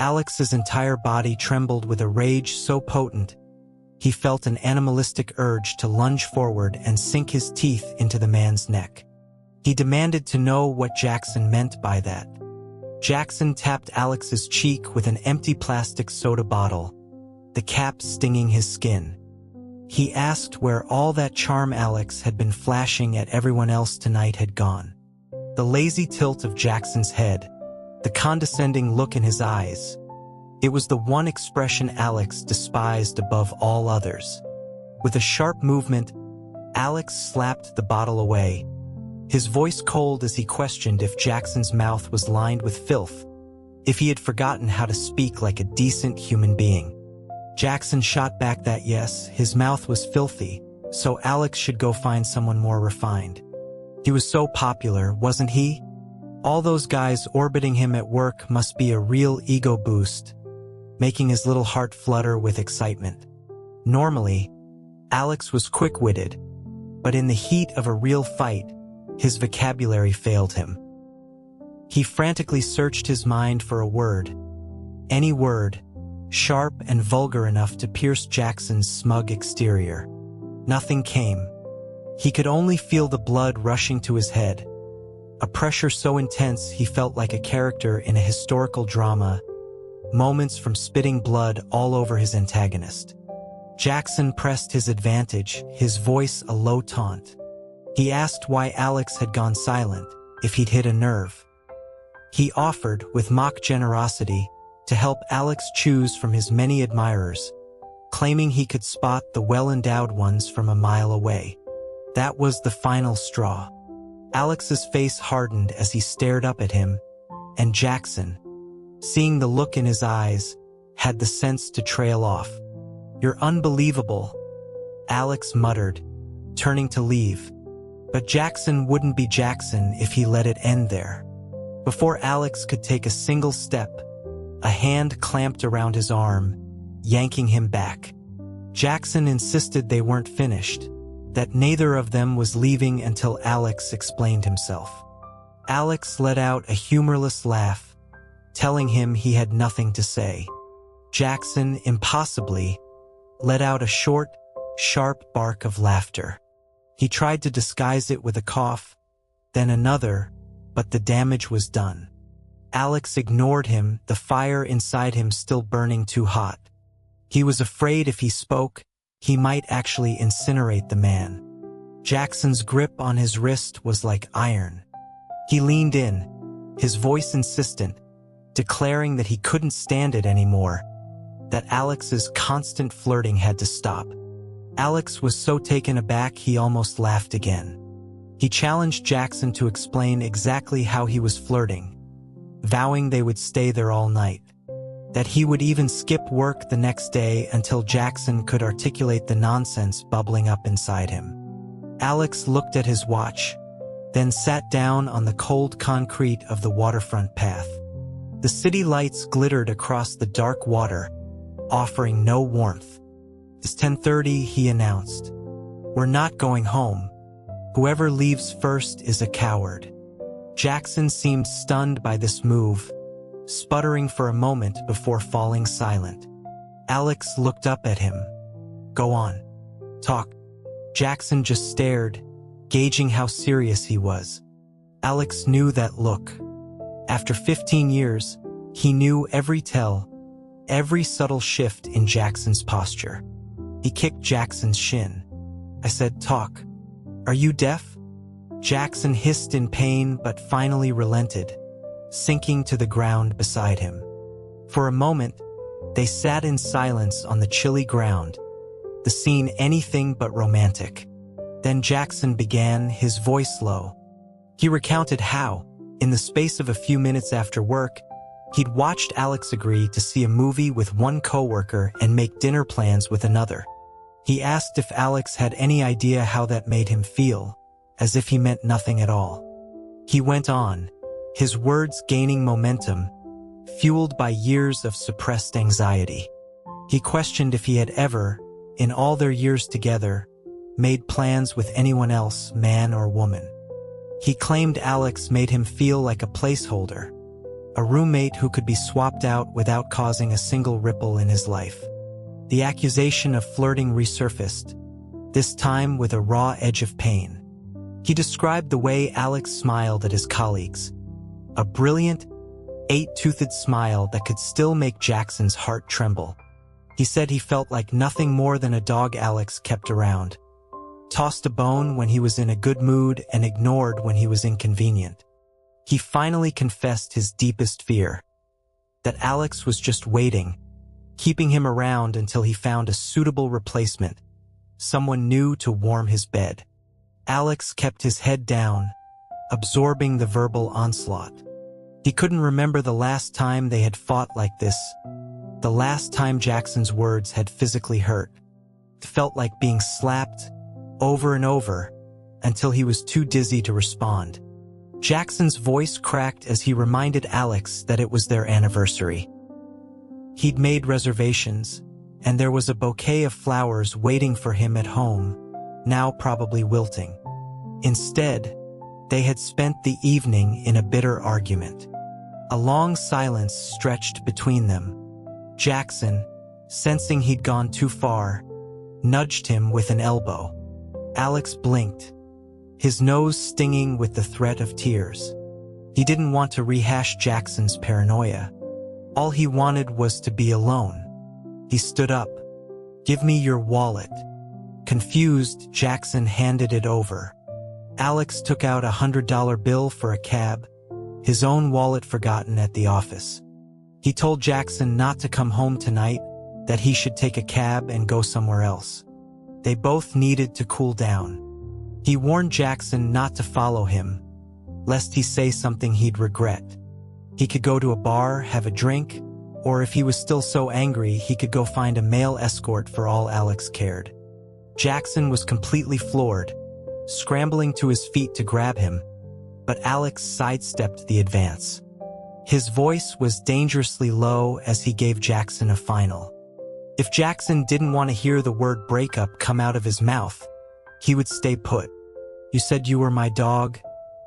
Alex's entire body trembled with a rage so potent, he felt an animalistic urge to lunge forward and sink his teeth into the man's neck. He demanded to know what Jackson meant by that. Jackson tapped Alex's cheek with an empty plastic soda bottle, the cap stinging his skin. He asked where all that charm Alex had been flashing at everyone else tonight had gone. The lazy tilt of Jackson's head, the condescending look in his eyes. It was the one expression Alex despised above all others. With a sharp movement, Alex slapped the bottle away, his voice cold as he questioned if Jackson's mouth was lined with filth, if he had forgotten how to speak like a decent human being. Jackson shot back that yes, his mouth was filthy, so Alex should go find someone more refined. He was so popular, wasn't he? All those guys orbiting him at work must be a real ego boost, making his little heart flutter with excitement. Normally, Alex was quick-witted, but in the heat of a real fight, his vocabulary failed him. He frantically searched his mind for a word. Any word, sharp and vulgar enough to pierce Jackson's smug exterior. Nothing came. He could only feel the blood rushing to his head, a pressure so intense he felt like a character in a historical drama, moments from spitting blood all over his antagonist. Jackson pressed his advantage, his voice a low taunt. He asked why Alex had gone silent, if he'd hit a nerve. He offered, with mock generosity, to help Alex choose from his many admirers, claiming he could spot the well-endowed ones from a mile away. That was the final straw. Alex's face hardened as he stared up at him, and Jackson, seeing the look in his eyes, had the sense to trail off. "You're unbelievable," Alex muttered, turning to leave. But Jackson wouldn't be Jackson if he let it end there. Before Alex could take a single step, a hand clamped around his arm, yanking him back. Jackson insisted they weren't finished, that neither of them was leaving until Alex explained himself. Alex let out a humorless laugh, telling him he had nothing to say. Jackson, impossibly, let out a short, sharp bark of laughter. He tried to disguise it with a cough, then another, but the damage was done. Alex ignored him, the fire inside him still burning too hot. He was afraid if he spoke, he might actually incinerate the man. Jackson's grip on his wrist was like iron. He leaned in, his voice insistent, declaring that he couldn't stand it anymore, that Alex's constant flirting had to stop. Alex was so taken aback he almost laughed again. He challenged Jackson to explain exactly how he was flirting, vowing they would stay there all night, that he would even skip work the next day until Jackson could articulate the nonsense bubbling up inside him. Alex looked at his watch, then sat down on the cold concrete of the waterfront path. The city lights glittered across the dark water, offering no warmth. "It's 10:30, he announced. "We're not going home. Whoever leaves first is a coward." Jackson seemed stunned by this move, sputtering for a moment before falling silent. Alex looked up at him. "Go on. Talk." Jackson just stared, gauging how serious he was. Alex knew that look. After 15 years, he knew every tell, every subtle shift in Jackson's posture. He kicked Jackson's shin. "I said talk. Are you deaf?" Jackson hissed in pain but finally relented, sinking to the ground beside him. For a moment, they sat in silence on the chilly ground, the scene anything but romantic. Then Jackson began, his voice low. He recounted how, in the space of a few minutes after work, he'd watched Alex agree to see a movie with one coworker and make dinner plans with another. He asked if Alex had any idea how that made him feel, as if he meant nothing at all. He went on, his words gaining momentum, fueled by years of suppressed anxiety. He questioned if he had ever, in all their years together, made plans with anyone else, man or woman. He claimed Alex made him feel like a placeholder, a roommate who could be swapped out without causing a single ripple in his life. The accusation of flirting resurfaced, this time with a raw edge of pain. He described the way Alex smiled at his colleagues, a brilliant, eight-toothed smile that could still make Jackson's heart tremble. He said he felt like nothing more than a dog Alex kept around, tossed a bone when he was in a good mood and ignored when he was inconvenient. He finally confessed his deepest fear, that Alex was just waiting, keeping him around until he found a suitable replacement, someone new to warm his bed. Alex kept his head down, absorbing the verbal onslaught. He couldn't remember the last time they had fought like this, the last time Jackson's words had physically hurt. It felt like being slapped over and over until he was too dizzy to respond. Jackson's voice cracked as he reminded Alex that it was their anniversary. He'd made reservations, and there was a bouquet of flowers waiting for him at home, now probably wilting. Instead, they had spent the evening in a bitter argument. A long silence stretched between them. Jackson, sensing he'd gone too far, nudged him with an elbow. Alex blinked, his nose stinging with the threat of tears. He didn't want to rehash Jackson's paranoia. All he wanted was to be alone. He stood up. "Give me your wallet." Confused, Jackson handed it over. Alex took out a $100 bill for a cab, his own wallet forgotten at the office. He told Jackson not to come home tonight, that he should take a cab and go somewhere else. They both needed to cool down. He warned Jackson not to follow him, lest he say something he'd regret. He could go to a bar, have a drink, or if he was still so angry, he could go find a male escort for all Alex cared. Jackson was completely floored, scrambling to his feet to grab him, but Alex sidestepped the advance. His voice was dangerously low as he gave Jackson a final. If Jackson didn't want to hear the word breakup come out of his mouth, he would stay put. "You said you were my dog,"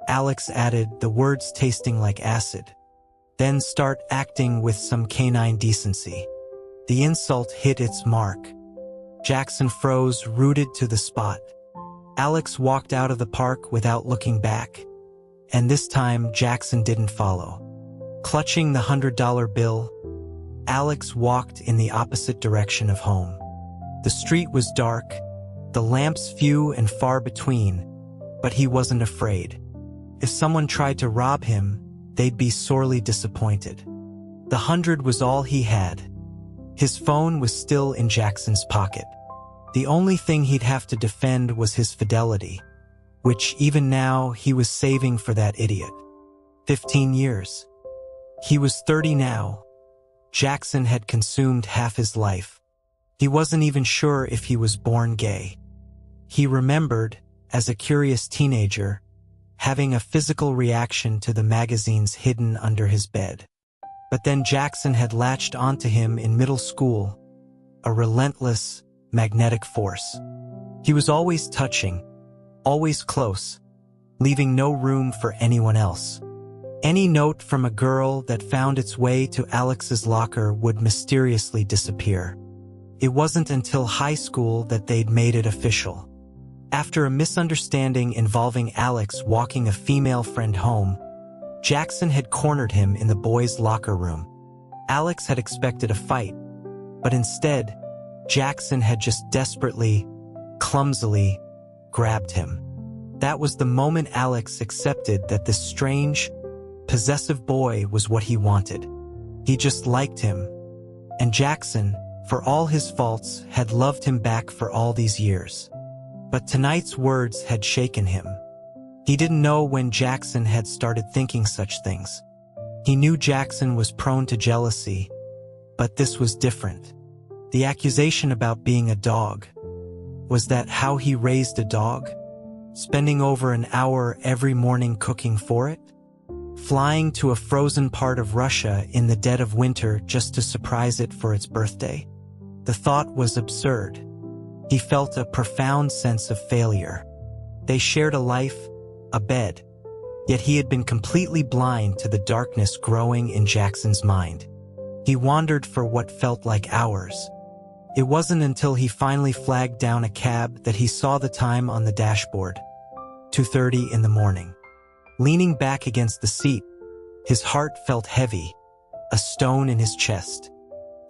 Alex added, the words tasting like acid. "Then start acting with some canine decency." The insult hit its mark. Jackson froze, rooted to the spot. Alex walked out of the park without looking back, and this time Jackson didn't follow. Clutching the $100 bill, Alex walked in the opposite direction of home. The street was dark, the lamps few and far between, but he wasn't afraid. If someone tried to rob him, they'd be sorely disappointed. The 100 was all he had. His phone was still in Jackson's pocket. The only thing he'd have to defend was his fidelity, which even now he was saving for that idiot. 15 years. He was 30 now. Jackson had consumed half his life. He wasn't even sure if he was born gay. He remembered, as a curious teenager, having a physical reaction to the magazines hidden under his bed. But then Jackson had latched onto him in middle school, a relentless, magnetic force. He was always touching, always close, leaving no room for anyone else. Any note from a girl that found its way to Alex's locker would mysteriously disappear. It wasn't until high school that they'd made it official. After a misunderstanding involving Alex walking a female friend home, Jackson had cornered him in the boys' locker room. Alex had expected a fight, but instead, Jackson had just desperately, clumsily, grabbed him. That was the moment Alex accepted that this strange, possessive boy was what he wanted. He just liked him, and Jackson, for all his faults, had loved him back for all these years. But tonight's words had shaken him. He didn't know when Jackson had started thinking such things. He knew Jackson was prone to jealousy, but this was different. The accusation about being a dog. Was that how he raised a dog? Spending over an hour every morning cooking for it? Flying to a frozen part of Russia in the dead of winter just to surprise it for its birthday? The thought was absurd. He felt a profound sense of failure. They shared a life, a bed, Yet he had been completely blind to the darkness growing in Jackson's mind. He wandered for what felt like hours. It wasn't until he finally flagged down a cab that he saw the time on the dashboard. 2:30 in the morning. Leaning back against the seat, his heart felt heavy, a stone in his chest.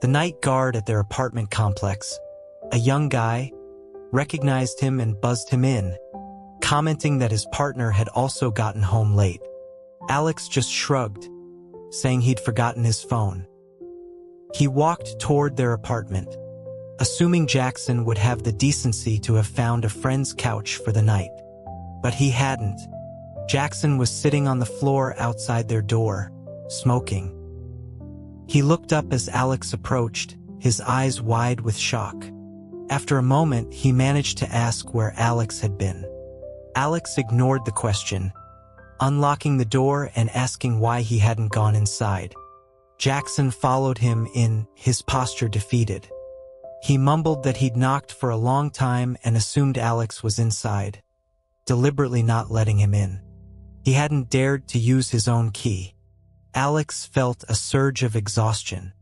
The night guard at their apartment complex, a young guy, recognized him and buzzed him in, commenting that his partner had also gotten home late. Alex just shrugged, saying he'd forgotten his phone. He walked toward their apartment, assuming Jackson would have the decency to have found a friend's couch for the night. But he hadn't. Jackson was sitting on the floor outside their door, smoking. He looked up as Alex approached, his eyes wide with shock. After a moment, he managed to ask where Alex had been. Alex ignored the question, unlocking the door and asking why he hadn't gone inside. Jackson followed him in, his posture defeated. He mumbled that he'd knocked for a long time and assumed Alex was inside, deliberately not letting him in. He hadn't dared to use his own key. Alex felt a surge of exhaustion.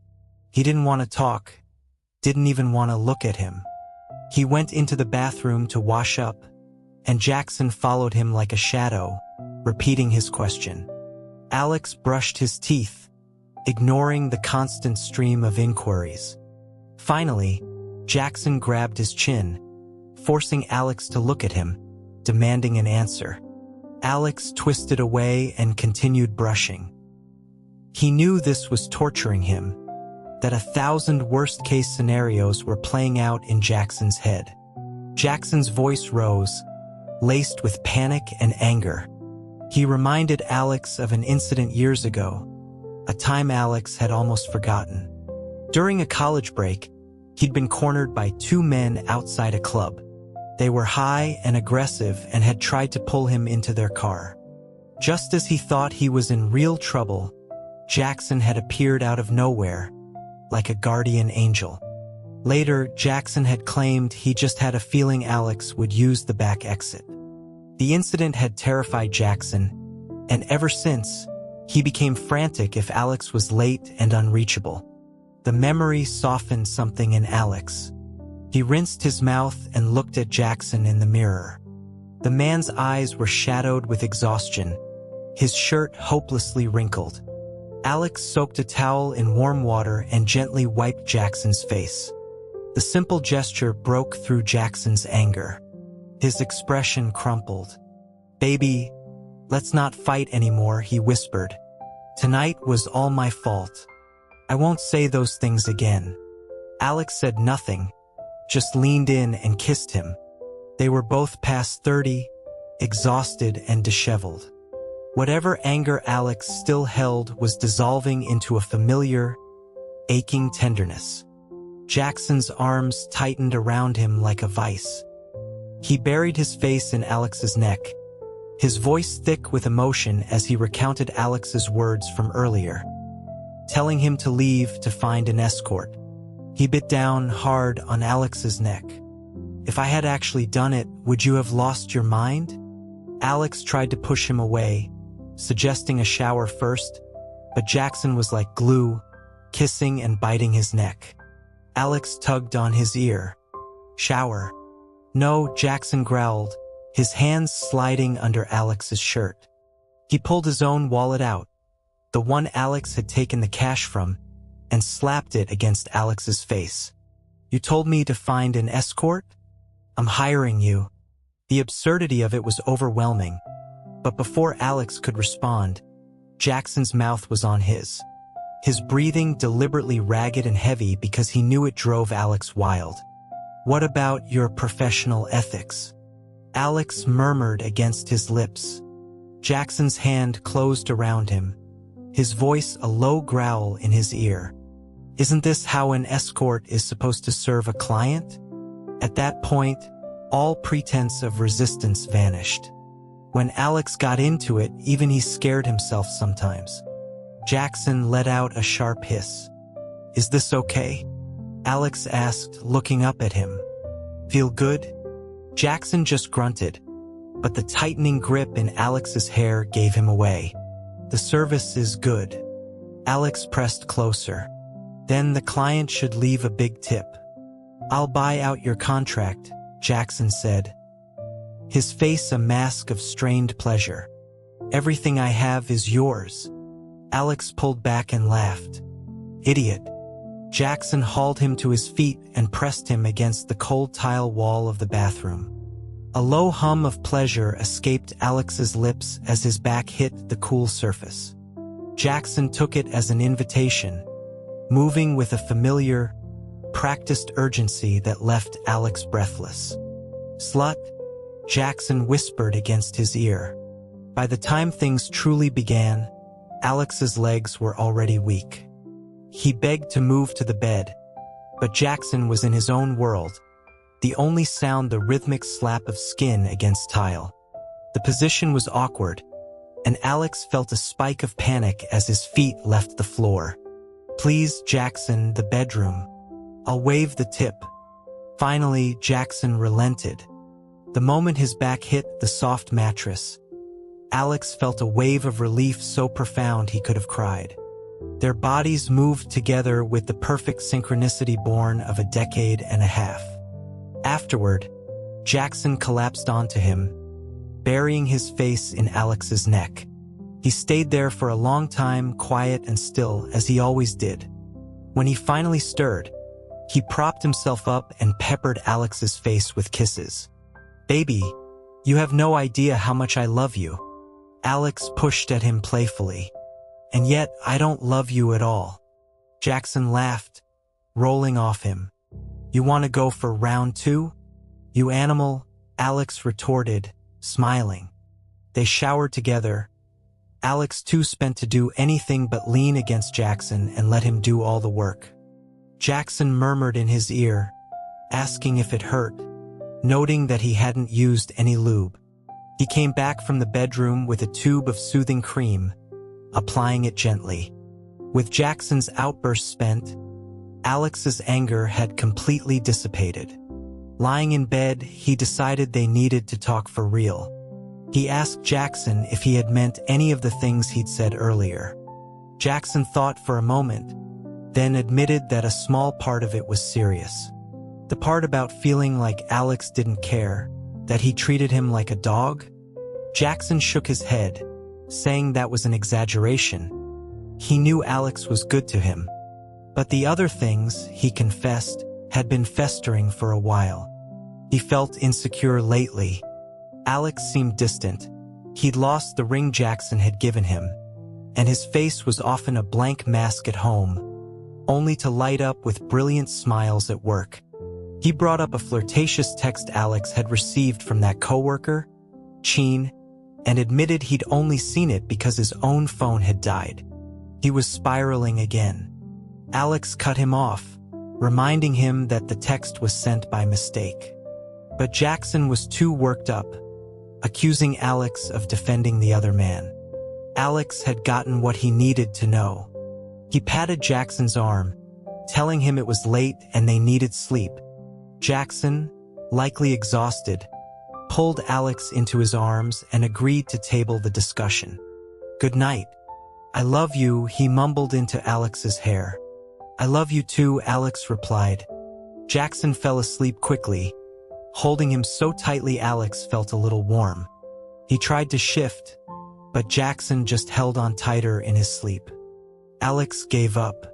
He didn't want to talk, didn't even want to look at him. He went into the bathroom to wash up, and Jackson followed him like a shadow, repeating his question. Alex brushed his teeth, ignoring the constant stream of inquiries. Finally, Jackson grabbed his chin, forcing Alex to look at him, demanding an answer. Alex twisted away and continued brushing. He knew this was torturing him, that 1,000 worst-case scenarios were playing out in Jackson's head. Jackson's voice rose, laced with panic and anger. He reminded Alex of an incident years ago, a time Alex had almost forgotten. During a college break, he'd been cornered by two men outside a club. They were high and aggressive and had tried to pull him into their car. Just as he thought he was in real trouble, Jackson had appeared out of nowhere, like a guardian angel. Later, Jackson had claimed he just had a feeling Alex would use the back exit. The incident had terrified Jackson, and ever since, he became frantic if Alex was late and unreachable. The memory softened something in Alex. He rinsed his mouth and looked at Jackson in the mirror. The man's eyes were shadowed with exhaustion, his shirt hopelessly wrinkled. Alex soaked a towel in warm water and gently wiped Jackson's face. The simple gesture broke through Jackson's anger. His expression crumpled. "Baby, let's not fight anymore," he whispered. "Tonight was all my fault. I won't say those things again." Alex said nothing, just leaned in and kissed him. They were both past 30, exhausted and disheveled. Whatever anger Alex still held was dissolving into a familiar, aching tenderness. Jackson's arms tightened around him like a vice. He buried his face in Alex's neck, his voice thick with emotion as he recounted Alex's words from earlier, telling him to leave to find an escort. He bit down hard on Alex's neck. "If I had actually done it, would you have lost your mind?" Alex tried to push him away, suggesting a shower first, but Jackson was like glue, kissing and biting his neck. Alex tugged on his ear. "Shower." "No," Jackson growled, his hands sliding under Alex's shirt. He pulled his own wallet out, the one Alex had taken the cash from, and slapped it against Alex's face. "You told me to find an escort? I'm hiring you." The absurdity of it was overwhelming. But before Alex could respond, Jackson's mouth was on his breathing deliberately ragged and heavy because he knew it drove Alex wild. "What about your professional ethics?" Alex murmured against his lips. Jackson's hand closed around him, his voice a low growl in his ear. "Isn't this how an escort is supposed to serve a client?" At that point, all pretense of resistance vanished. When Alex got into it, even he scared himself sometimes. Jackson let out a sharp hiss. "Is this okay?" Alex asked, looking up at him. "Feel good?" Jackson just grunted, but the tightening grip in Alex's hair gave him away. "The service is good." Alex pressed closer. "Then the client should leave a big tip." "I'll buy out your contract," Jackson said, his face a mask of strained pleasure. "Everything I have is yours." Alex pulled back and laughed. "Idiot." Jackson hauled him to his feet and pressed him against the cold tile wall of the bathroom. A low hum of pleasure escaped Alex's lips as his back hit the cool surface. Jackson took it as an invitation, moving with a familiar, practiced urgency that left Alex breathless. "Slut," Jackson whispered against his ear. By the time things truly began, Alex's legs were already weak. He begged to move to the bed, but Jackson was in his own world, the only sound the rhythmic slap of skin against tile. The position was awkward, and Alex felt a spike of panic as his feet left the floor. "Please, Jackson, the bedroom. I'll waive the tip." Finally, Jackson relented. The moment his back hit the soft mattress, Alex felt a wave of relief so profound he could have cried. Their bodies moved together with the perfect synchronicity born of a decade and a half. Afterward, Jackson collapsed onto him, burying his face in Alex's neck. He stayed there for a long time, quiet and still, as he always did. When he finally stirred, he propped himself up and peppered Alex's face with kisses. "Baby, you have no idea how much I love you." Alex pushed at him playfully. "And yet, I don't love you at all." Jackson laughed, rolling off him. "You want to go for round 2? You animal," Alex retorted, smiling. They showered together. Alex too spent to do anything but lean against Jackson and let him do all the work. Jackson murmured in his ear, asking if it hurt, noting that he hadn't used any lube. He came back from the bedroom with a tube of soothing cream, applying it gently. With Jackson's outburst spent, Alex's anger had completely dissipated. Lying in bed, he decided they needed to talk for real. He asked Jackson if he had meant any of the things he'd said earlier. Jackson thought for a moment, then admitted that a small part of it was serious. The part about feeling like Alex didn't care, that he treated him like a dog? Jackson shook his head, saying that was an exaggeration. He knew Alex was good to him. But the other things, he confessed, had been festering for a while. He felt insecure lately. Alex seemed distant. He'd lost the ring Jackson had given him, and his face was often a blank mask at home, only to light up with brilliant smiles at work. He brought up a flirtatious text Alex had received from that coworker, Cheen, and admitted he'd only seen it because his own phone had died. He was spiraling again. Alex cut him off, reminding him that the text was sent by mistake. But Jackson was too worked up, accusing Alex of defending the other man. Alex had gotten what he needed to know. He patted Jackson's arm, telling him it was late and they needed sleep. Jackson, likely exhausted, pulled Alex into his arms and agreed to table the discussion. "Good night." "I love you," he mumbled into Alex's hair. "I love you too," Alex replied. Jackson fell asleep quickly, holding him so tightly Alex felt a little warm. He tried to shift, but Jackson just held on tighter in his sleep. Alex gave up.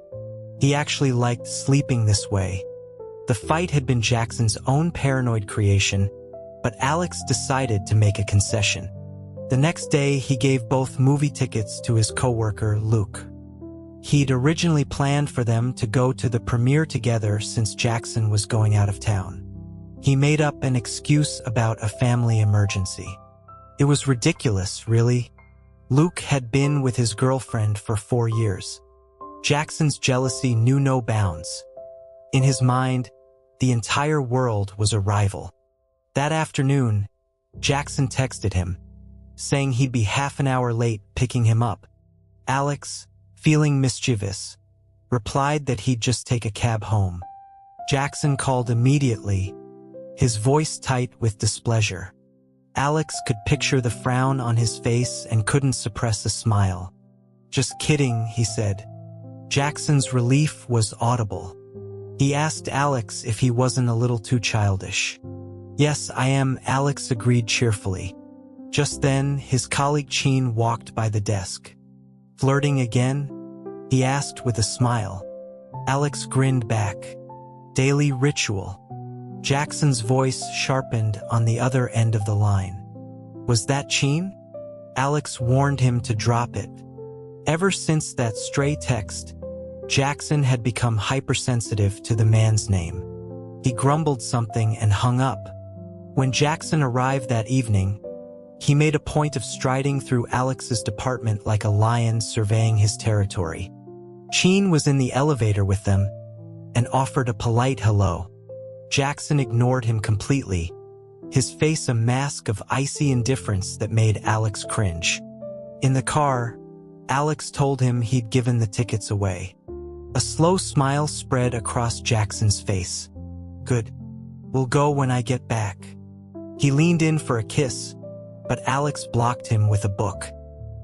He actually liked sleeping this way. The fight had been Jackson's own paranoid creation, but Alex decided to make a concession. The next day, he gave both movie tickets to his coworker, Luke. He'd originally planned for them to go to the premiere together since Jackson was going out of town. He made up an excuse about a family emergency. It was ridiculous, really. Luke had been with his girlfriend for 4 years. Jackson's jealousy knew no bounds. In his mind, the entire world was a rival. That afternoon, Jackson texted him, saying he'd be half an hour late picking him up. Alex, feeling mischievous, replied that he'd just take a cab home. Jackson called immediately, his voice tight with displeasure. Alex could picture the frown on his face and couldn't suppress a smile. "Just kidding," he said. Jackson's relief was audible. He asked Alex if he wasn't a little too childish. "Yes, I am," Alex agreed cheerfully. Just then, his colleague Chin walked by the desk. "Flirting again?" he asked with a smile. Alex grinned back. "Daily ritual." Jackson's voice sharpened on the other end of the line. "Was that Chin?" Alex warned him to drop it. Ever since that stray text, Jackson had become hypersensitive to the man's name. He grumbled something and hung up. When Jackson arrived that evening, he made a point of striding through Alex's department like a lion surveying his territory. Chin was in the elevator with them and offered a polite hello. Jackson ignored him completely, his face a mask of icy indifference that made Alex cringe. In the car, Alex told him he'd given the tickets away. A slow smile spread across Jackson's face. "Good. We'll go when I get back." He leaned in for a kiss, but Alex blocked him with a book.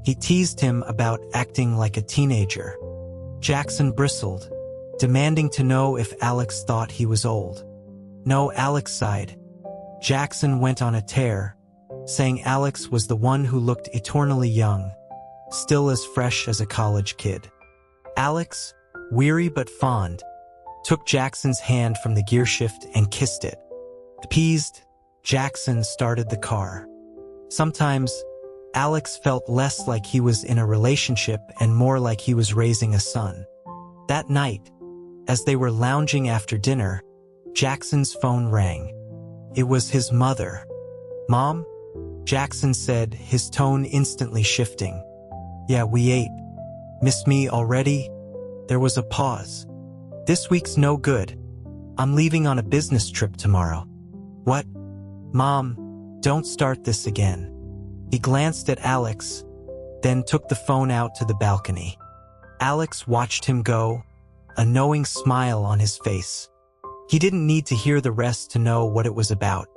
He teased him about acting like a teenager. Jackson bristled, demanding to know if Alex thought he was old. "No," Alex sighed. Jackson went on a tear, saying Alex was the one who looked eternally young, still as fresh as a college kid. Alex, weary but fond, took Jackson's hand from the gearshift and kissed it. Appeased, Jackson started the car. Sometimes, Alex felt less like he was in a relationship and more like he was raising a son. That night, as they were lounging after dinner, Jackson's phone rang. It was his mother. "Mom?" Jackson said, his tone instantly shifting. "Yeah, we ate. Miss me already?" There was a pause. "This week's no good. I'm leaving on a business trip tomorrow." "What?" "Mom, don't start this again." He glanced at Alex, then took the phone out to the balcony. Alex watched him go, a knowing smile on his face. He didn't need to hear the rest to know what it was about.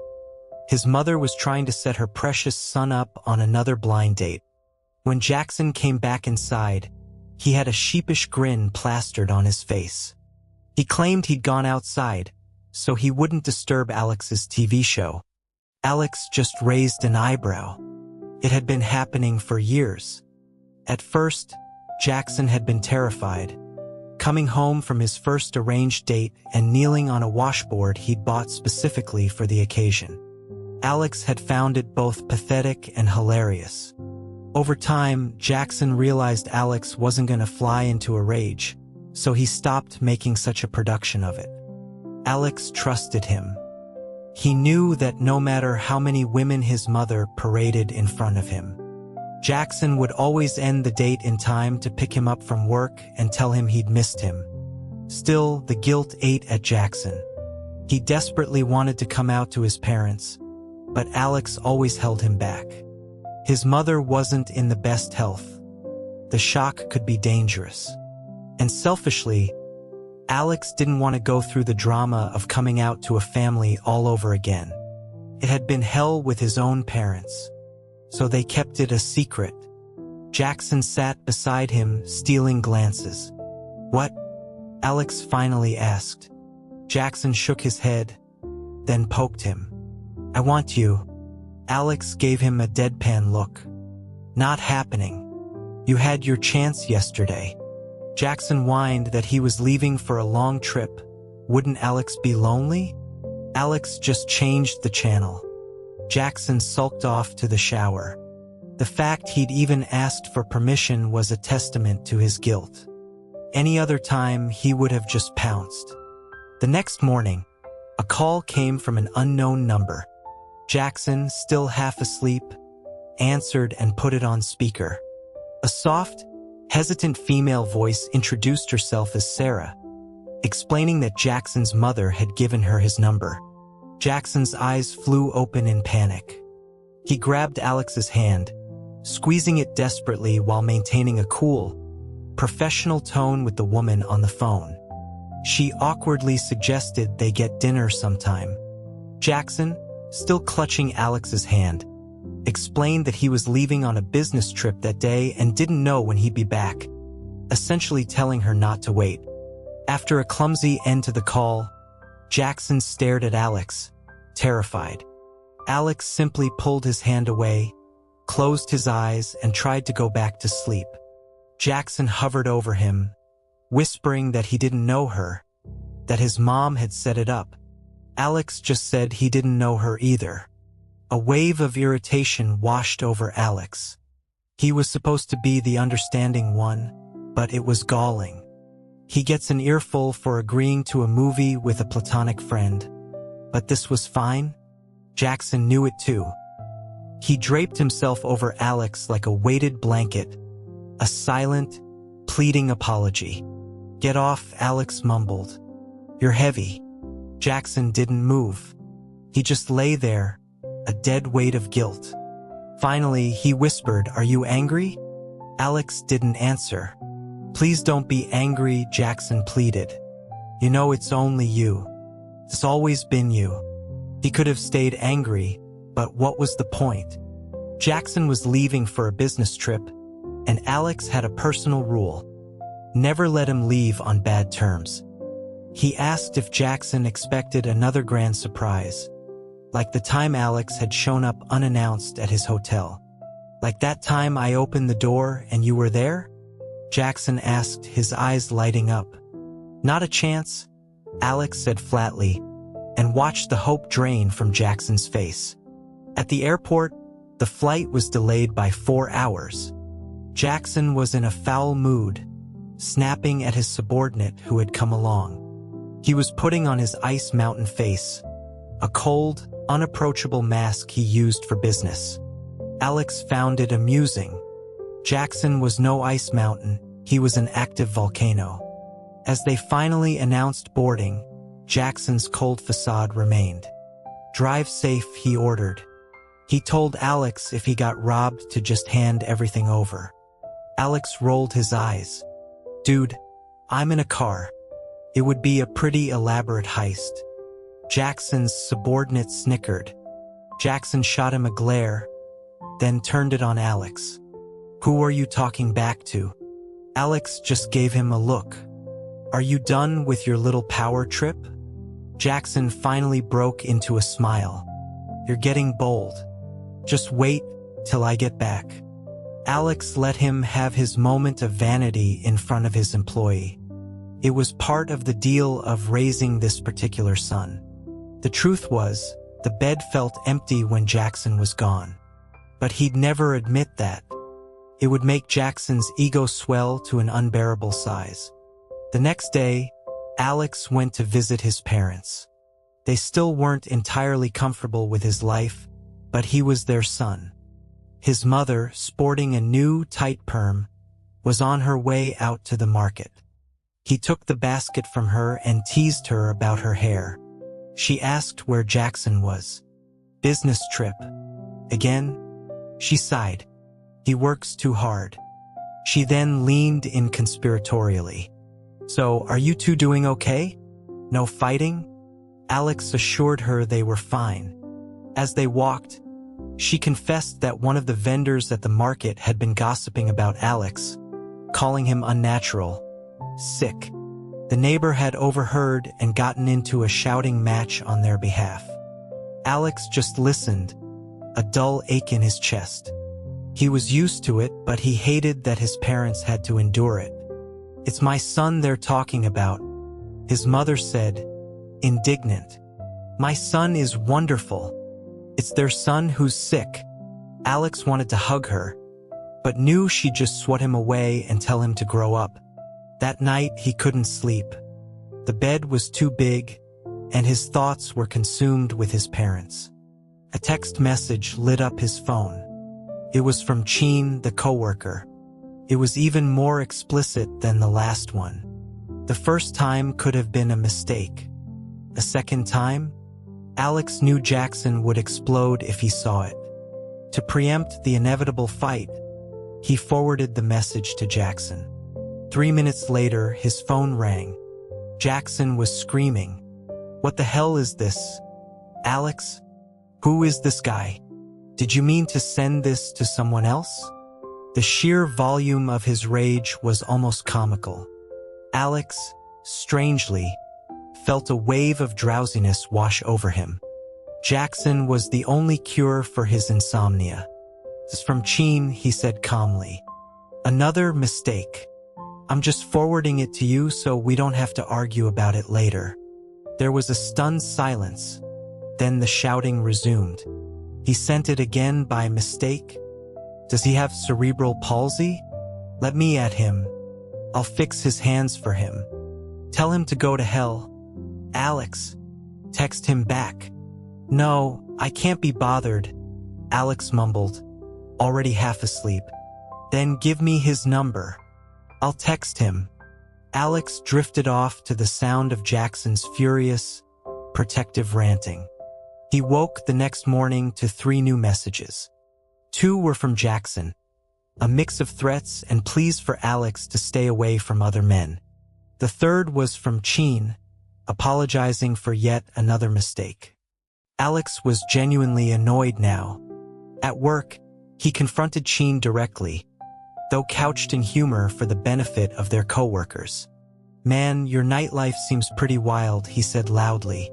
His mother was trying to set her precious son up on another blind date. When Jackson came back inside, he had a sheepish grin plastered on his face. He claimed he'd gone outside, so he wouldn't disturb Alex's TV show. Alex just raised an eyebrow. It had been happening for years. At first, Jackson had been terrified, coming home from his first arranged date and kneeling on a washboard he'd bought specifically for the occasion. Alex had found it both pathetic and hilarious. Over time, Jackson realized Alex wasn't going to fly into a rage, so he stopped making such a production of it. Alex trusted him. He knew that no matter how many women his mother paraded in front of him, Jackson would always end the date in time to pick him up from work and tell him he'd missed him. Still, the guilt ate at Jackson. He desperately wanted to come out to his parents, but Alex always held him back. His mother wasn't in the best health. The shock could be dangerous. And selfishly, Alex didn't want to go through the drama of coming out to a family all over again. It had been hell with his own parents, so they kept it a secret. Jackson sat beside him, stealing glances. "What?" Alex finally asked. Jackson shook his head, then poked him. "I want you." Alex gave him a deadpan look. "Not happening. You had your chance yesterday." Jackson whined that he was leaving for a long trip. Wouldn't Alex be lonely? Alex just changed the channel. Jackson sulked off to the shower. The fact he'd even asked for permission was a testament to his guilt. Any other time, he would have just pounced. The next morning, a call came from an unknown number. Jackson, still half asleep, answered and put it on speaker. A soft, hesitant female voice introduced herself as Sarah, explaining that Jackson's mother had given her his number. Jackson's eyes flew open in panic. He grabbed Alex's hand, squeezing it desperately while maintaining a cool, professional tone with the woman on the phone. She awkwardly suggested they get dinner sometime. Jackson, still clutching Alex's hand, explained that he was leaving on a business trip that day and didn't know when he'd be back, essentially telling her not to wait. After a clumsy end to the call, Jackson stared at Alex, terrified. Alex simply pulled his hand away, closed his eyes, and tried to go back to sleep. Jackson hovered over him, whispering that he didn't know her, that his mom had set it up. Alex just said he didn't know her either. A wave of irritation washed over Alex. He was supposed to be the understanding one, but it was galling. He gets an earful for agreeing to a movie with a platonic friend. But this was fine? Jackson knew it too. He draped himself over Alex like a weighted blanket, a silent, pleading apology. "Get off," Alex mumbled. "You're heavy." Jackson didn't move. He just lay there, a dead weight of guilt. Finally, he whispered, "Are you angry?" Alex didn't answer. "Please don't be angry," Jackson pleaded. "You know it's only you. It's always been you." He could have stayed angry, but what was the point? Jackson was leaving for a business trip, and Alex had a personal rule: never let him leave on bad terms. He asked if Jackson expected another grand surprise, like the time Alex had shown up unannounced at his hotel. "Like that time I opened the door and you were there?" Jackson asked, his eyes lighting up. "Not a chance," Alex said flatly, and watched the hope drain from Jackson's face. At the airport, the flight was delayed by 4 hours. Jackson was in a foul mood, snapping at his subordinate who had come along. He was putting on his Ice Mountain face, a cold, unapproachable mask he used for business. Alex found it amusing. Jackson was no ice mountain, he was an active volcano. As they finally announced boarding, Jackson's cold facade remained. "Drive safe," he ordered. He told Alex if he got robbed to just hand everything over. Alex rolled his eyes. "Dude, I'm in a car. It would be a pretty elaborate heist." Jackson's subordinate snickered. Jackson shot him a glare, then turned it on Alex. "Who are you talking back to?" Alex just gave him a look. "Are you done with your little power trip?" Jackson finally broke into a smile. "You're getting bold. Just wait till I get back." Alex let him have his moment of vanity in front of his employee. It was part of the deal of raising this particular son. The truth was, the bed felt empty when Jackson was gone. But he'd never admit that. It would make Jackson's ego swell to an unbearable size. The next day, Alex went to visit his parents. They still weren't entirely comfortable with his life, but he was their son. His mother, sporting a new, tight perm, was on her way out to the market. He took the basket from her and teased her about her hair. She asked where Jackson was. "Business trip." "Again?" She sighed. "He works too hard." She then leaned in conspiratorially. "So, are you two doing okay? No fighting?" Alex assured her they were fine. As they walked, she confessed that one of the vendors at the market had been gossiping about Alex, calling him unnatural, sick. The neighbor had overheard and gotten into a shouting match on their behalf. Alex just listened, a dull ache in his chest. He was used to it, but he hated that his parents had to endure it. "It's my son they're talking about," his mother said, indignant. "My son is wonderful. It's their son who's sick." Alex wanted to hug her, but knew she'd just swat him away and tell him to grow up. That night, he couldn't sleep. The bed was too big, and his thoughts were consumed with his parents. A text message lit up his phone. It was from Cheen, the coworker. It was even more explicit than the last one. The first time could have been a mistake. A second time, Alex knew Jackson would explode if he saw it. To preempt the inevitable fight, he forwarded the message to Jackson. 3 minutes later, his phone rang. Jackson was screaming. "What the hell is this? Alex? Who is this guy? Did you mean to send this to someone else? The sheer volume of his rage was almost comical. Alex, strangely, felt a wave of drowsiness wash over him. Jackson was the only cure for his insomnia. "This is from Cheen," he said calmly. "Another mistake. I'm just forwarding it to you so we don't have to argue about it later." There was a stunned silence. Then the shouting resumed. "He sent it again by mistake? Does he have cerebral palsy? Let me at him. I'll fix his hands for him. Tell him to go to hell." "Alex, text him back." "No, I can't be bothered," Alex mumbled, already half asleep. "Then give me his number. I'll text him." Alex drifted off to the sound of Jackson's furious, protective ranting. He woke the next morning to 3 new messages. 2 were from Jackson, a mix of threats and pleas for Alex to stay away from other men. The 3rd was from Cheen, apologizing for yet another mistake. Alex was genuinely annoyed now. At work, he confronted Cheen directly, though couched in humor for the benefit of their coworkers. "Man, your nightlife seems pretty wild," he said loudly.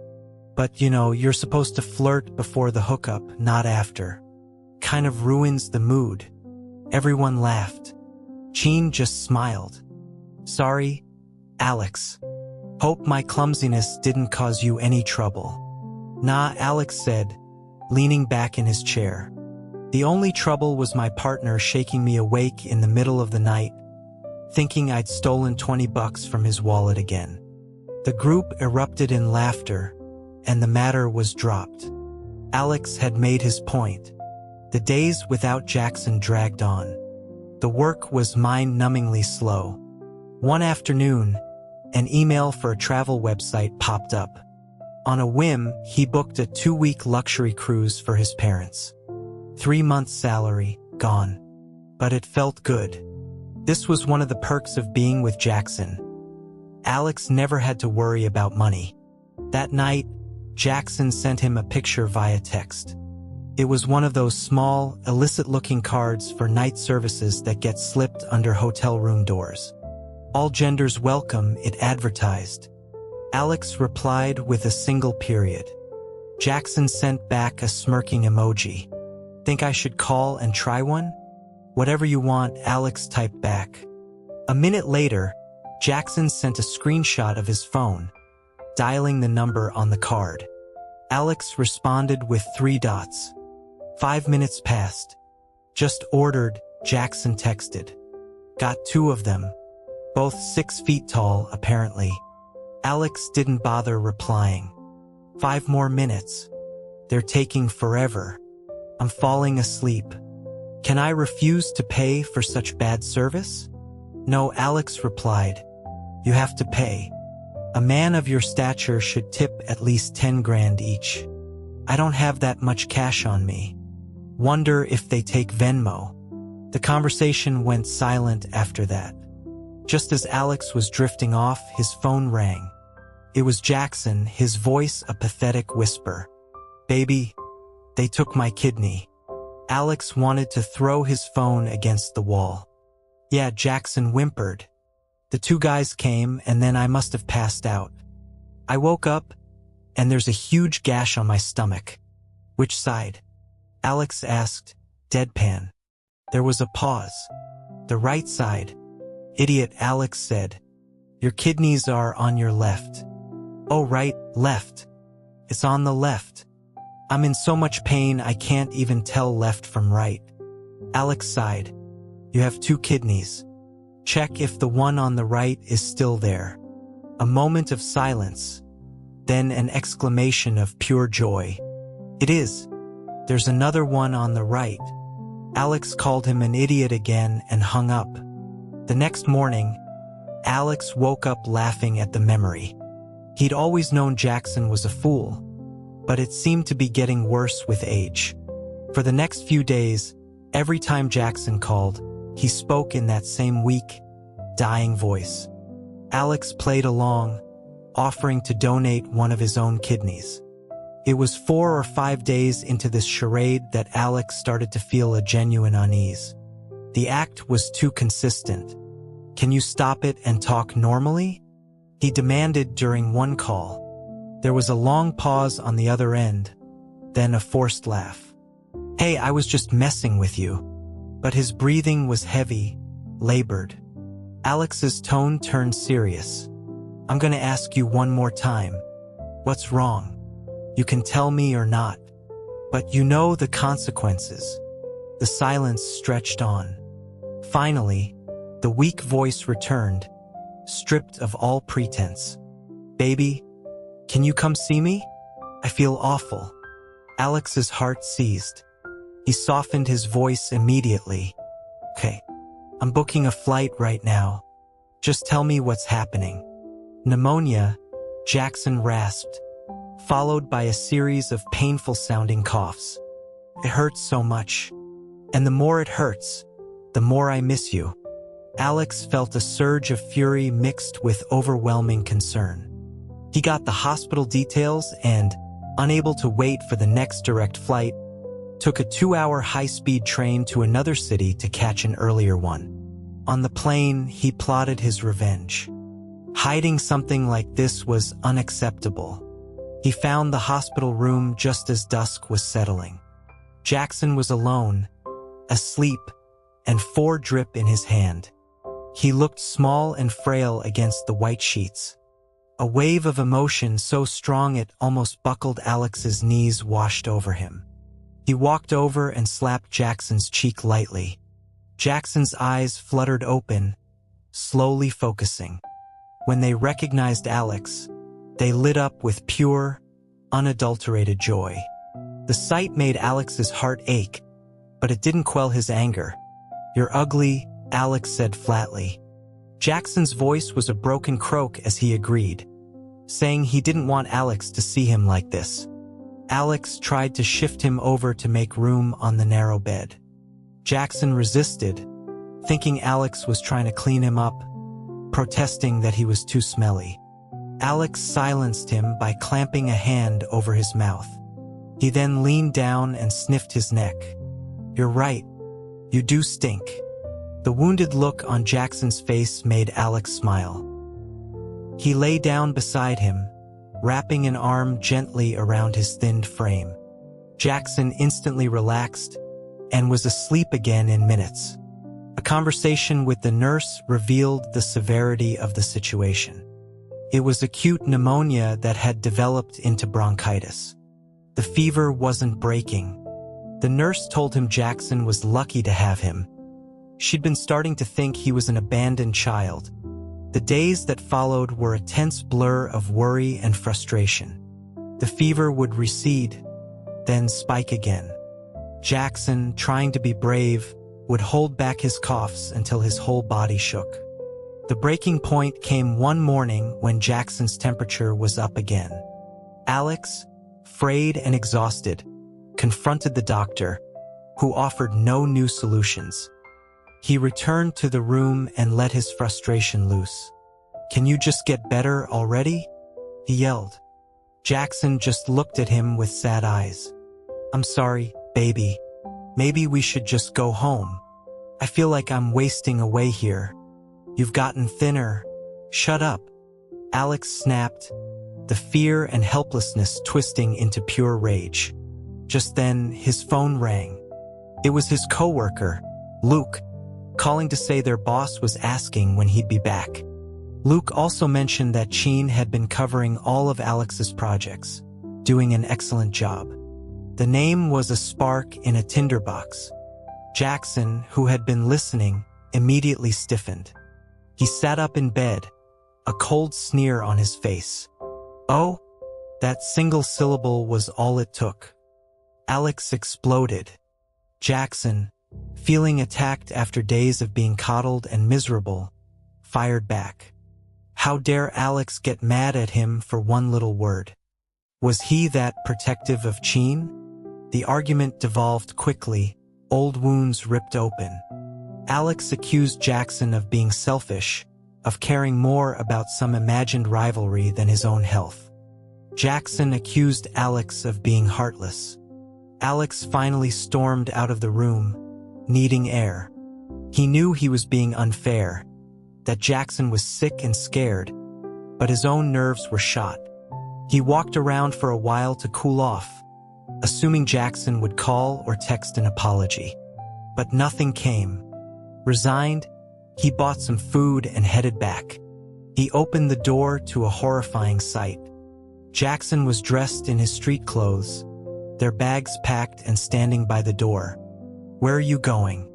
"But, you're supposed to flirt before the hookup, not after. Kind of ruins the mood." Everyone laughed. Cheen just smiled. "Sorry, Alex. Hope my clumsiness didn't cause you any trouble." "Nah," Alex said, leaning back in his chair. "The only trouble was my partner shaking me awake in the middle of the night, thinking I'd stolen $20 from his wallet again." The group erupted in laughter, and the matter was dropped. Alex had made his point. The days without Jackson dragged on. The work was mind-numbingly slow. One afternoon, an email for a travel website popped up. On a whim, he booked a 2-week luxury cruise for his parents. 3 months' salary, gone. But it felt good. This was one of the perks of being with Jackson. Alex never had to worry about money. That night, Jackson sent him a picture via text. It was one of those small, illicit-looking cards for night services that get slipped under hotel room doors. "All genders welcome," it advertised. Alex replied with a single period. Jackson sent back a smirking emoji. "Think I should call and try one?" "Whatever you want," Alex typed back. A minute later, Jackson sent a screenshot of his phone, dialing the number on the card. Alex responded with 3 dots. 5 minutes passed. "Just ordered," Jackson texted. "Got 2 of them. Both 6 feet tall, apparently." Alex didn't bother replying. 5 more minutes. "They're taking forever. I'm falling asleep. Can I refuse to pay for such bad service?" "No," Alex replied. "You have to pay. A man of your stature should tip at least 10 grand each. I don't have that much cash on me. Wonder if they take Venmo." The conversation went silent after that. Just as Alex was drifting off, his phone rang. It was Jackson, his voice a pathetic whisper. "Baby, they took my kidney." Alex wanted to throw his phone against the wall. "Yeah," Jackson whimpered. "The 2 guys came, and then I must have passed out. I woke up, and there's a huge gash on my stomach." "Which side?" Alex asked, deadpan. There was a pause. "The right side." "Idiot," Alex said. "Your kidneys are on your left." "Oh, right, left. It's on the left. I'm in so much pain I can't even tell left from right." Alex sighed. "You have 2 kidneys. Check if the one on the right is still there." A moment of silence, then an exclamation of pure joy. "It is. There's another one on the right." Alex called him an idiot again and hung up. The next morning, Alex woke up laughing at the memory. He'd always known Jackson was a fool, but it seemed to be getting worse with age. For the next few days, every time Jackson called, he spoke in that same weak, dying voice. Alex played along, offering to donate one of his own kidneys. It was 4 or 5 days into this charade that Alex started to feel a genuine unease. The act was too consistent. "Can you stop it and talk normally?" he demanded during one call. There was a long pause on the other end, then a forced laugh. "Hey, I was just messing with you." But his breathing was heavy, labored. Alex's tone turned serious. "I'm gonna ask you one more time. What's wrong? You can tell me or not. But you know the consequences." The silence stretched on. Finally, the weak voice returned, stripped of all pretense. "Baby, can you come see me? I feel awful." Alex's heart seized. He softened his voice immediately. "Okay, I'm booking a flight right now. Just tell me what's happening." "Pneumonia," Jackson rasped, followed by a series of painful-sounding coughs. "It hurts so much. And the more it hurts, the more I miss you." Alex felt a surge of fury mixed with overwhelming concern. He got the hospital details and, unable to wait for the next direct flight, took a 2-hour high-speed train to another city to catch an earlier one. On the plane, he plotted his revenge. Hiding something like this was unacceptable. He found the hospital room just as dusk was settling. Jackson was alone, asleep, and 4 drip in his hand. He looked small and frail against the white sheets. A wave of emotion so strong it almost buckled Alex's knees washed over him. He walked over and slapped Jackson's cheek lightly. Jackson's eyes fluttered open, slowly focusing. When they recognized Alex, they lit up with pure, unadulterated joy. The sight made Alex's heart ache, but it didn't quell his anger. "You're ugly," Alex said flatly. Jackson's voice was a broken croak as he agreed, saying he didn't want Alex to see him like this. Alex tried to shift him over to make room on the narrow bed. Jackson resisted, thinking Alex was trying to clean him up, protesting that he was too smelly. Alex silenced him by clamping a hand over his mouth. He then leaned down and sniffed his neck. "You're right. You do stink." The wounded look on Jackson's face made Alex smile. He lay down beside him, wrapping an arm gently around his thinned frame. Jackson instantly relaxed and was asleep again in minutes. A conversation with the nurse revealed the severity of the situation. It was acute pneumonia that had developed into bronchitis. The fever wasn't breaking. The nurse told him Jackson was lucky to have him. She'd been starting to think he was an abandoned child. The days that followed were a tense blur of worry and frustration. The fever would recede, then spike again. Jackson, trying to be brave, would hold back his coughs until his whole body shook. The breaking point came one morning when Jackson's temperature was up again. Alex, frayed and exhausted, confronted the doctor, who offered no new solutions. He returned to the room and let his frustration loose. "Can you just get better already?" he yelled. Jackson just looked at him with sad eyes. "I'm sorry, baby. Maybe we should just go home. I feel like I'm wasting away here. You've gotten thinner. Shut up." Alex snapped, the fear and helplessness twisting into pure rage. Just then, his phone rang. It was his coworker, Luke, calling to say their boss was asking when he'd be back. Luke also mentioned that Sheen had been covering all of Alex's projects, doing an excellent job. The name was a spark in a tinderbox. Jackson, who had been listening, immediately stiffened. He sat up in bed, a cold sneer on his face. "Oh?" That single syllable was all it took. Alex exploded. Jackson, feeling attacked after days of being coddled and miserable, fired back. How dare Alex get mad at him for one little word? Was he that protective of Sheen? The argument devolved quickly, old wounds ripped open. Alex accused Jackson of being selfish, of caring more about some imagined rivalry than his own health. Jackson accused Alex of being heartless. Alex finally stormed out of the room, needing air. He knew he was being unfair, that Jackson was sick and scared, but his own nerves were shot. He walked around for a while to cool off, assuming Jackson would call or text an apology. But nothing came. Resigned, he bought some food and headed back. He opened the door to a horrifying sight. Jackson was dressed in his street clothes, their bags packed and standing by the door. "Where are you going?"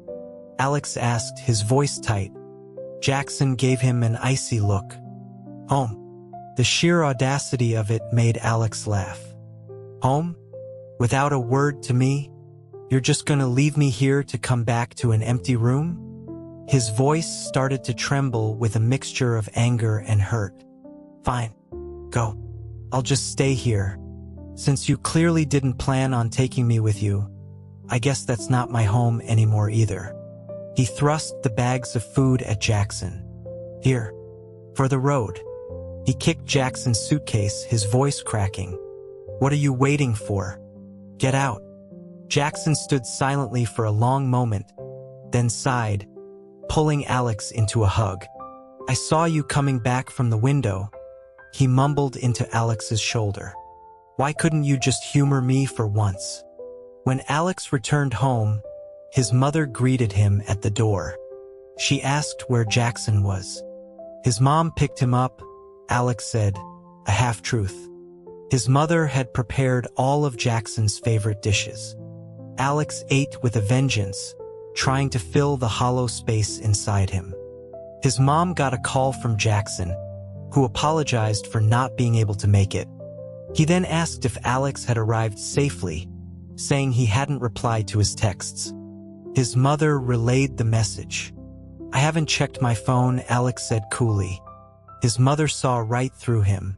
Alex asked, his voice tight. Jackson gave him an icy look. "Home." The sheer audacity of it made Alex laugh. "Home? Without a word to me? You're just gonna leave me here to come back to an empty room?" His voice started to tremble with a mixture of anger and hurt. "Fine. Go. I'll just stay here. Since you clearly didn't plan on taking me with you, I guess that's not my home anymore either." He thrust the bags of food at Jackson. "Here. For the road." He kicked Jackson's suitcase, his voice cracking. "What are you waiting for? Get out." Jackson stood silently for a long moment, then sighed, pulling Alex into a hug. "I saw you coming back from the window," he mumbled into Alex's shoulder. "Why couldn't you just humor me for once?" When Alex returned home, his mother greeted him at the door. She asked where Jackson was. His mom picked him up, Alex said, a half-truth. His mother had prepared all of Jackson's favorite dishes. Alex ate with a vengeance, trying to fill the hollow space inside him. His mom got a call from Jackson, who apologized for not being able to make it. He then asked if Alex had arrived safely, saying he hadn't replied to his texts. His mother relayed the message. "I haven't checked my phone," Alex said coolly. His mother saw right through him.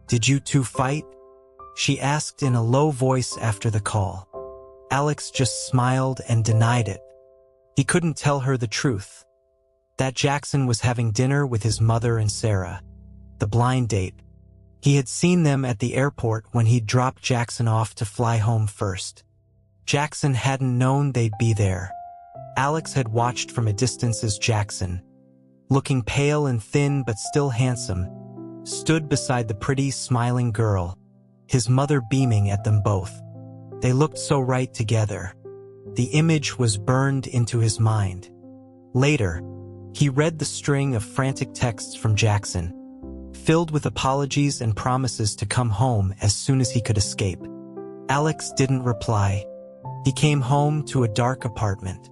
"Did you two fight?" she asked in a low voice after the call. Alex just smiled and denied it. He couldn't tell her the truth, that Jackson was having dinner with his mother and Sarah, the blind date. He had seen them at the airport when he dropped Jackson off to fly home first. Jackson hadn't known they'd be there. Alex had watched from a distance as Jackson, looking pale and thin but still handsome, stood beside the pretty, smiling girl, his mother beaming at them both. They looked so right together. The image was burned into his mind. Later, he read the string of frantic texts from Jackson, filled with apologies and promises to come home as soon as he could escape. Alex didn't reply. He came home to a dark apartment.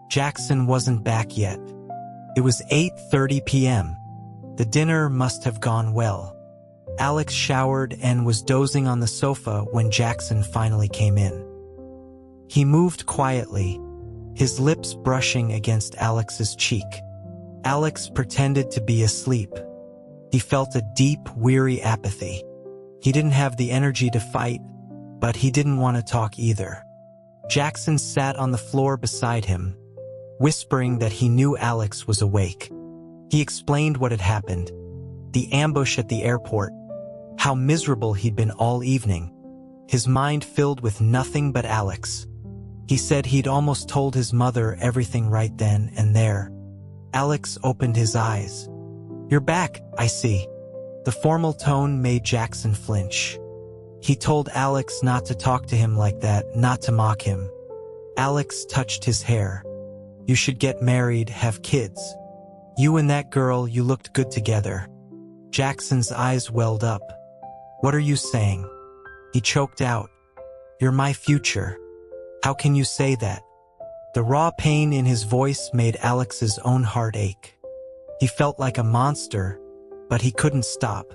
Jackson wasn't back yet. It was 8:30 p.m. The dinner must have gone well. Alex showered and was dozing on the sofa when Jackson finally came in. He moved quietly, his lips brushing against Alex's cheek. Alex pretended to be asleep. He felt a deep, weary apathy. He didn't have the energy to fight, but he didn't want to talk either. Jackson sat on the floor beside him, whispering that he knew Alex was awake. He explained what had happened, the ambush at the airport, how miserable he'd been all evening, his mind filled with nothing but Alex. He said he'd almost told his mother everything right then and there. Alex opened his eyes. "You're back, I see." The formal tone made Jackson flinch. He told Alex not to talk to him like that, not to mock him. Alex touched his hair. "You should get married, have kids. You and that girl, you looked good together." Jackson's eyes welled up. "What are you saying?" He choked out. "You're my future. How can you say that?" The raw pain in his voice made Alex's own heart ache. He felt like a monster, but he couldn't stop.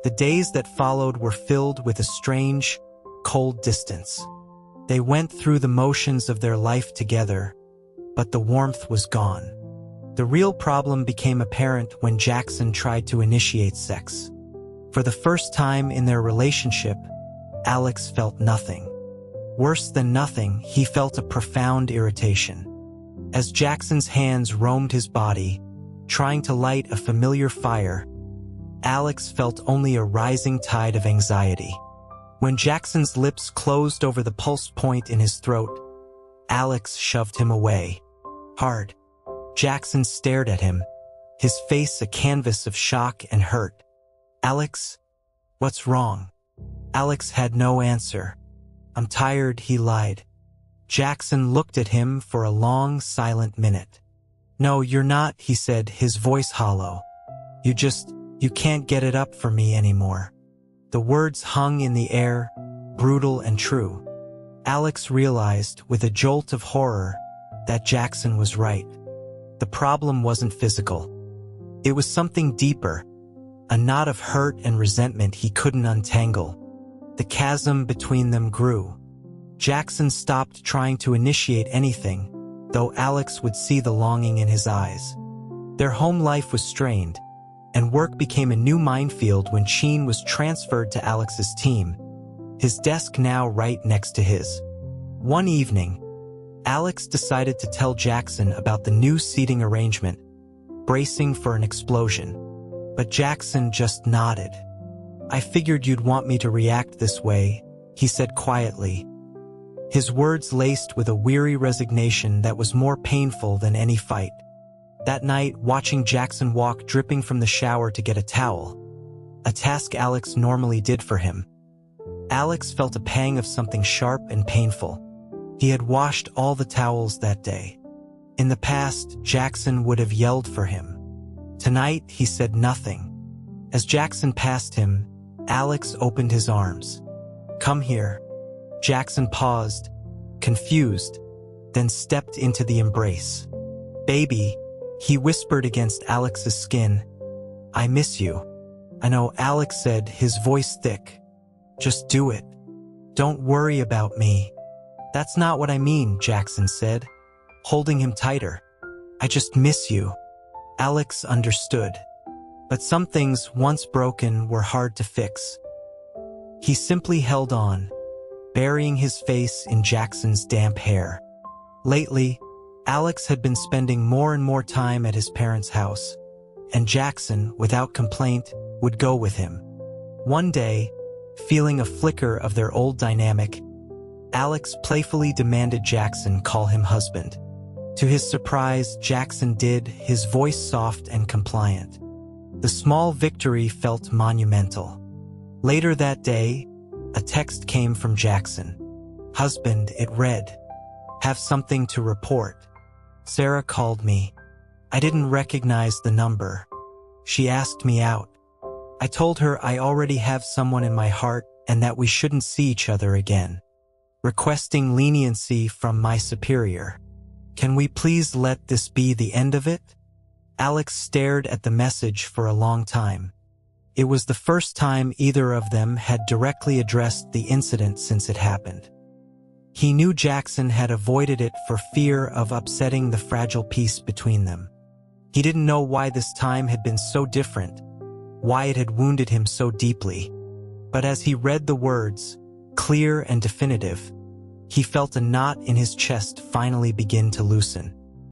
The days that followed were filled with a strange, cold distance. They went through the motions of their life together, but the warmth was gone. The real problem became apparent when Jackson tried to initiate sex. For the first time in their relationship, Alex felt nothing. Worse than nothing, he felt a profound irritation. As Jackson's hands roamed his body, trying to light a familiar fire, Alex felt only a rising tide of anxiety. When Jackson's lips closed over the pulse point in his throat, Alex shoved him away. Hard. Jackson stared at him, his face a canvas of shock and hurt. "Alex, what's wrong?" Alex had no answer. "I'm tired," he lied. Jackson looked at him for a long, silent minute. "No, you're not," he said, his voice hollow. You can't get it up for me anymore." The words hung in the air, brutal and true. Alex realized, with a jolt of horror, that Jackson was right. The problem wasn't physical. It was something deeper, a knot of hurt and resentment he couldn't untangle. The chasm between them grew. Jackson stopped trying to initiate anything, though Alex would see the longing in his eyes. Their home life was strained, and work became a new minefield when Sheen was transferred to Alex's team, his desk now right next to his. One evening, Alex decided to tell Jackson about the new seating arrangement, bracing for an explosion. But Jackson just nodded. "I figured you'd want me to react this way," he said quietly, his words laced with a weary resignation that was more painful than any fight. That night, watching Jackson walk dripping from the shower to get a towel, a task Alex normally did for him, Alex felt a pang of something sharp and painful. He had washed all the towels that day. In the past, Jackson would have yelled for him. Tonight, he said nothing. As Jackson passed him, Alex opened his arms. "Come here." Jackson paused, confused, then stepped into the embrace. "Baby," he whispered against Alex's skin, "I miss you." "I know," Alex said, his voice thick. "Just do it. Don't worry about me." "That's not what I mean," Jackson said, holding him tighter. "I just miss you." Alex understood. But some things, once broken, were hard to fix. He simply held on, burying his face in Jackson's damp hair. Lately, Alex had been spending more and more time at his parents' house, and Jackson, without complaint, would go with him. One day, feeling a flicker of their old dynamic, Alex playfully demanded Jackson call him husband. To his surprise, Jackson did, his voice soft and compliant. The small victory felt monumental. Later that day, a text came from Jackson. "Husband," it read. "Have something to report. Sarah called me. I didn't recognize the number. She asked me out. I told her I already have someone in my heart and that we shouldn't see each other again. Requesting leniency from my superior. Can we please let this be the end of it?" Alex stared at the message for a long time. It was the first time either of them had directly addressed the incident since it happened. He knew Jackson had avoided it for fear of upsetting the fragile peace between them. He didn't know why this time had been so different, why it had wounded him so deeply. But as he read the words, clear and definitive, he felt a knot in his chest finally begin to loosen.